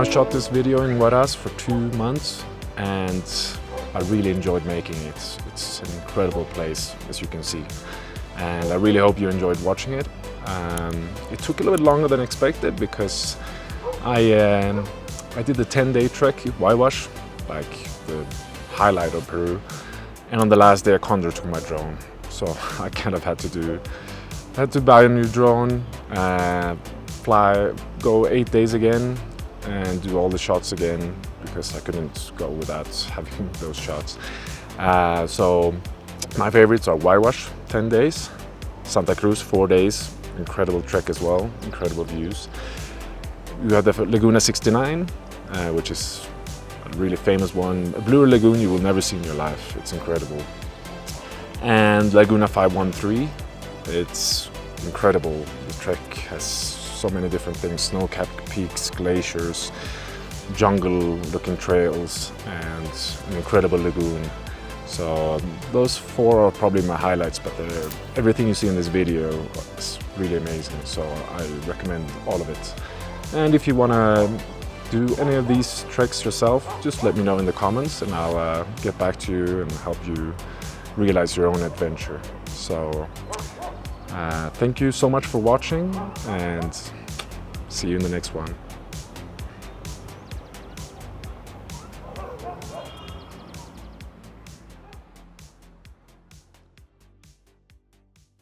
now shot this video in Huaraz for 2 months, and I really enjoyed making it. It's an incredible place, as you can see, and I really hope you enjoyed watching it. It took a little bit longer than expected because I did the 10-day trek, Huayhuash, like the highlight of Peru, and on the last day a condor took my drone, so I kind of had to buy a new drone, go 8 days again and do all the shots again because I couldn't go without having those shots. So my favorites are Huayhuash, 10 days, Santa Cruz, 4 days, incredible trek as well, incredible views. You have the Laguna 69, which is a really famous one, a bluer lagoon you will never see in your life, it's incredible. And Laguna 513, it's incredible. The trek has so many different things, snow-capped peaks, glaciers, jungle-looking trails, and an incredible lagoon. So those 4 are probably my highlights, but everything you see in this video is really amazing, so I recommend all of it. And if you want to do any of these treks yourself, just let me know in the comments and I'll get back to you and help you realize your own adventure. So thank you so much for watching, and see you in the next one.